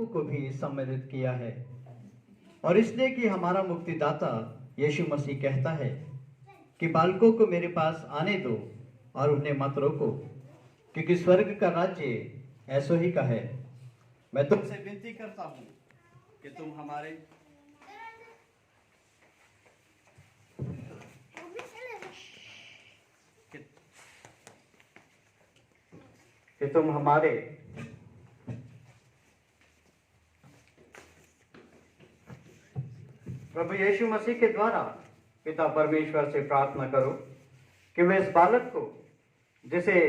बालकों को भी सम्मिलित किया है। और इसलिए कि हमारा मुक्तिदाता यीशु मसीह कहता है कि बालकों को मेरे पास आने दो और उन्हें मत रोको, क्योंकि स्वर्ग का राज्य ऐसो ही का है। मैं तुमसे विनती करता हूँ कि तुम हमारे प्रभु यीशु मसीह के द्वारा पिता परमेश्वर से प्रार्थना करो कि वे इस बालक को, जिसे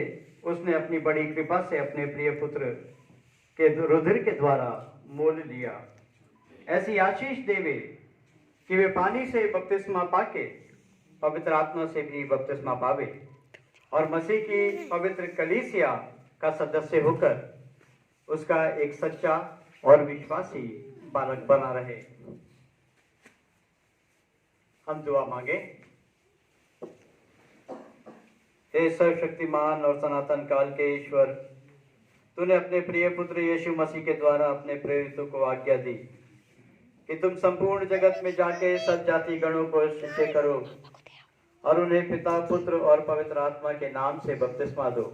उसने अपनी बड़ी कृपा से अपने प्रिय पुत्र के रुधिर के द्वारा मोल लिया, ऐसी आशीष देवे कि वे पानी से बपतिस्मा पाके पवित्र आत्मा से भी बपतिस्मा पावे और मसीह की पवित्र कलीसिया का सदस्य होकर उसका एक सच्चा और विश्वासी बालक बना रहे। हम दुआ मांगे। हे सर्वशक्तिमान और सनातन काल के ईश्वर, तूने अपने प्रिय पुत्र यीशु मसीह के द्वारा अपने प्रेरितों को आज्ञा दी कि तुम संपूर्ण जगत में जाके सब जाति गणों को शिष्य करो और उन्हें पिता, पुत्र और पवित्र आत्मा के नाम से बपतिस्मा दो।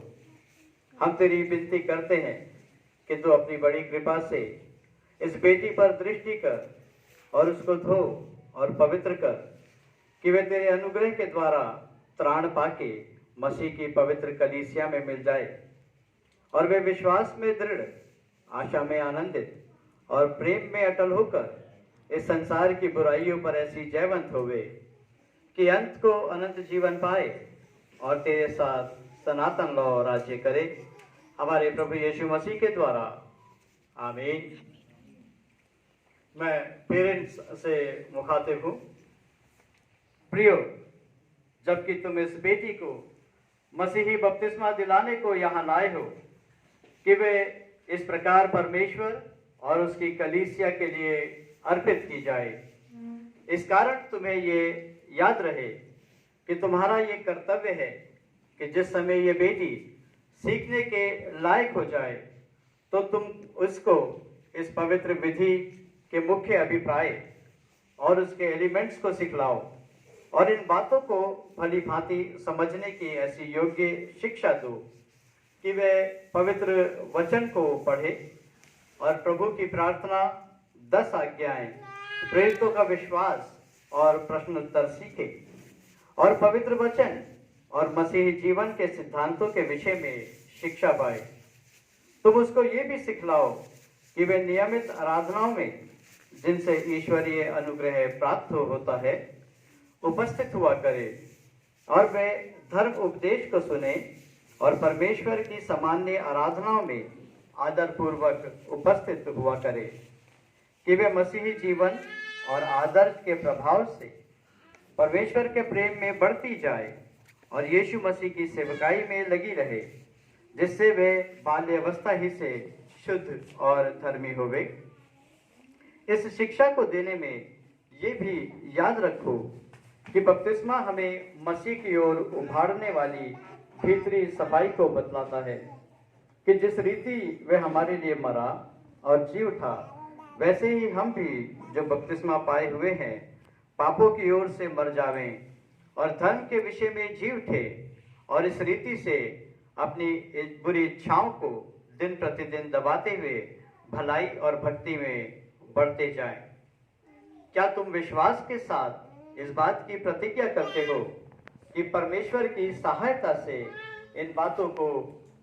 हम तेरी विनती करते हैं कि तू अपनी बड़ी कृपा से इस बेटी पर दृष्टि कर और उसको धो और पवित्र कर, कि वे तेरे अनुग्रह के द्वारा त्राण पाके मसीह की पवित्र कलीसिया में मिल जाए और वे विश्वास में दृढ़, आशा में आनंदित और प्रेम में अटल होकर इस संसार की बुराइयों पर ऐसी जयवंत होवे कि अंत को अनंत जीवन पाए और तेरे साथ सनातन लौ राज्य करे, हमारे प्रभु यीशु मसीह के द्वारा। आमीन। मैं पेरेंट्स से मुखातिब हूँ। प्रियो, जबकि तुम इस बेटी को मसीही बपतिस्मा दिलाने को यहाँ लाए हो कि वे इस प्रकार परमेश्वर और उसकी कलीसिया के लिए अर्पित की जाए, इस कारण तुम्हें ये याद रहे कि तुम्हारा ये कर्तव्य है कि जिस समय ये बेटी सीखने के लायक हो जाए तो तुम उसको इस पवित्र विधि के मुख्य अभिप्राय और उसके एलिमेंट्स को सिखलाओ और इन बातों को भली भांति समझने की ऐसी योग्य शिक्षा दो कि वे पवित्र वचन को पढ़े और प्रभु की प्रार्थना, 10 आज्ञाएं, प्रेरितों का विश्वास और प्रश्नोत्तर सीखे और पवित्र वचन और मसीही जीवन के सिद्धांतों के विषय में शिक्षा पाए। तुम उसको ये भी सिखलाओ कि वे नियमित आराधनाओं में, जिनसे ईश्वरीय अनुग्रह प्राप्त होता है, उपस्थित हुआ करे और वे धर्म उपदेश को सुने और परमेश्वर की सामान्य आराधनाओं में आदरपूर्वक उपस्थित हुआ करे, कि वे मसीही जीवन और आदर्श के प्रभाव से परमेश्वर के प्रेम में बढ़ती जाए और यीशु मसीह की सेवकाई में लगी रहे, जिससे वे बाल्यावस्था ही से शुद्ध और धर्मी होवे। इस शिक्षा को देने में ये भी याद रखो कि बपतिस्मा हमें मसीह की ओर उभारने वाली भीतरी सफाई को बतलाता है कि जिस रीति वह हमारे लिए मरा और जी उठा, वैसे ही हम भी जो बपतिस्मा पाए हुए हैं पापों की ओर से मर जावें और धर्म के विषय में जी उठे और इस रीति से अपनी इस बुरी इच्छाओं को दिन प्रतिदिन दबाते हुए भलाई और भक्ति में बढ़ते जाएं। क्या तुम विश्वास के साथ इस बात की प्रतिज्ञा करते हो कि परमेश्वर की सहायता से इन बातों को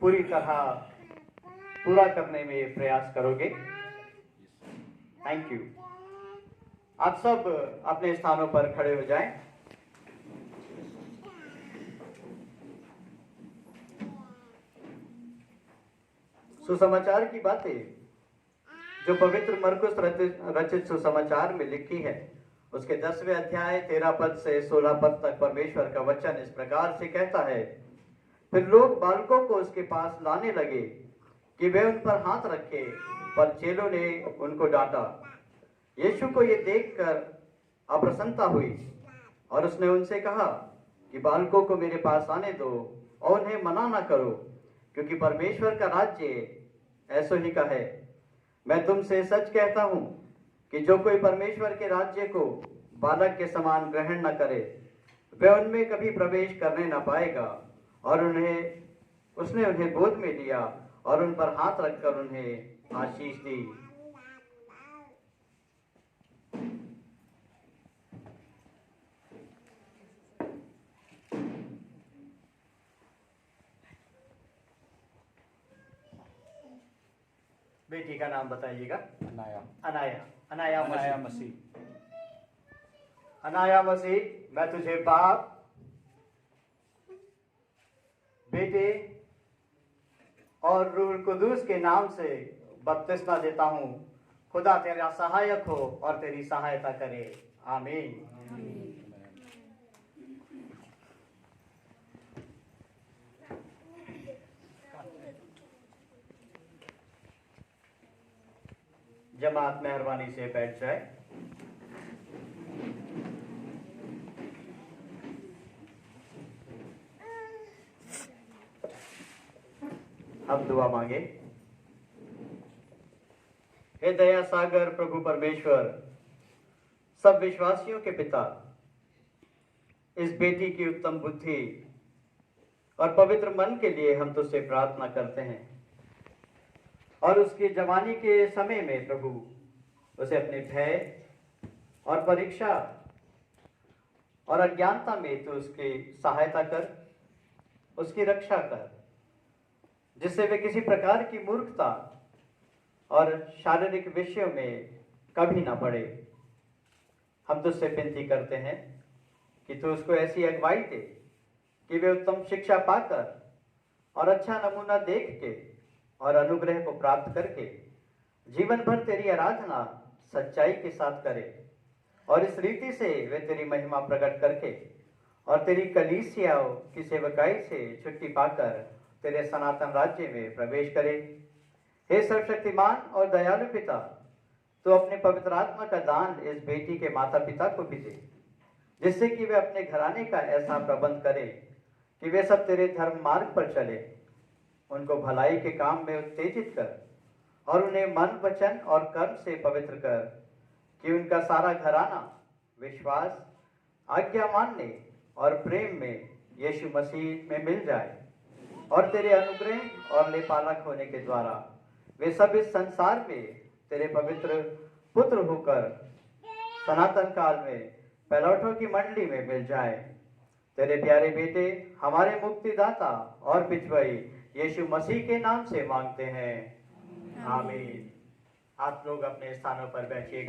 पूरी तरह पूरा करने में प्रयास करोगे? Thank you. आप सब अपने स्थानों पर खड़े हो जाएं। सुसमाचार की बातें जो पवित्र मरकुस रचित सुसमाचार में लिखी है, उसके 10वें अध्याय 13 पद से 16 पद तक परमेश्वर का वचन इस प्रकार से कहता है। फिर लोग बालकों को उसके पास लाने लगे कि वे उन पर हाथ रखे, पर चेलों ने उनको डांटा। यीशु को ये देखकर अप्रसन्नता हुई और उसने उनसे कहा कि बालकों को मेरे पास आने दो और उन्हें मना न करो, क्योंकि परमेश्वर का राज्य ऐसो ही का है। मैं तुमसे सच कहता हूं कि जो कोई परमेश्वर के राज्य को बालक के समान ग्रहण न करे, वह उनमें कभी प्रवेश करने न पाएगा। और उसने उन्हें गोद में लिया और उन पर हाथ रखकर उन्हें आशीष दी। बेटी का नाम बताइएगा। अनाया अनाया। अनाया अनाया मसीह। मसीह। अनाया मसीह, मैं तुझे बाप, बेटे और रूह कुदूस के नाम से बपतिस्मा देता हूं। खुदा तेरा सहायक हो और तेरी सहायता करे। आमीन। जमात मेहरबानी से बैठ जाए। हम दुआ मांगे। हे दया सागर प्रभु परमेश्वर, सब विश्वासियों के पिता, इस बेटी की उत्तम बुद्धि और पवित्र मन के लिए हम तुझसे प्रार्थना करते हैं। और उसकी जवानी के समय में प्रभु उसे अपने भय और परीक्षा और अज्ञानता में तो उसकी सहायता कर, उसकी रक्षा कर, जिससे वे किसी प्रकार की मूर्खता और शारीरिक विषयों में कभी ना पड़े। हम तुझसे विनती करते हैं कि तू उसको ऐसी अगुवाई दे कि वे उत्तम शिक्षा पाकर और अच्छा नमूना देख के और अनुग्रह को प्राप्त करके जीवन भर तेरी आराधना सच्चाई के साथ करे, और इस रीति से वे तेरी महिमा प्रकट करके और तेरी कलीसियाओं की सेवकाई से छुट्टी पाकर तेरे सनातन राज्य में प्रवेश करे। हे सर्वशक्तिमान और दयालु पिता, तो अपने पवित्र आत्मा का दान इस बेटी के माता पिता को भी दे, जिससे कि वे अपने घराने का ऐसा प्रबंध करें कि वे सब तेरे धर्म मार्ग पर चले। उनको भलाई के काम में उत्तेजित कर और उन्हें मन, वचन और कर्म से पवित्र कर, कि उनका सारा घराना विश्वास, आज्ञा मानने और प्रेम में यीशु मसीह में मिल जाए, और तेरे अनुग्रह और लेपालक होने के द्वारा वे सब इस संसार में तेरे पवित्र पुत्र होकर सनातन काल में पहलौठों की मंडली में मिल जाए। तेरे प्यारे बेटे हमारे मुक्तिदाता और पिछवाई यीशु मसीह के नाम से मांगते हैं। आमीन। आप लोग अपने स्थानों पर बैठिएगा।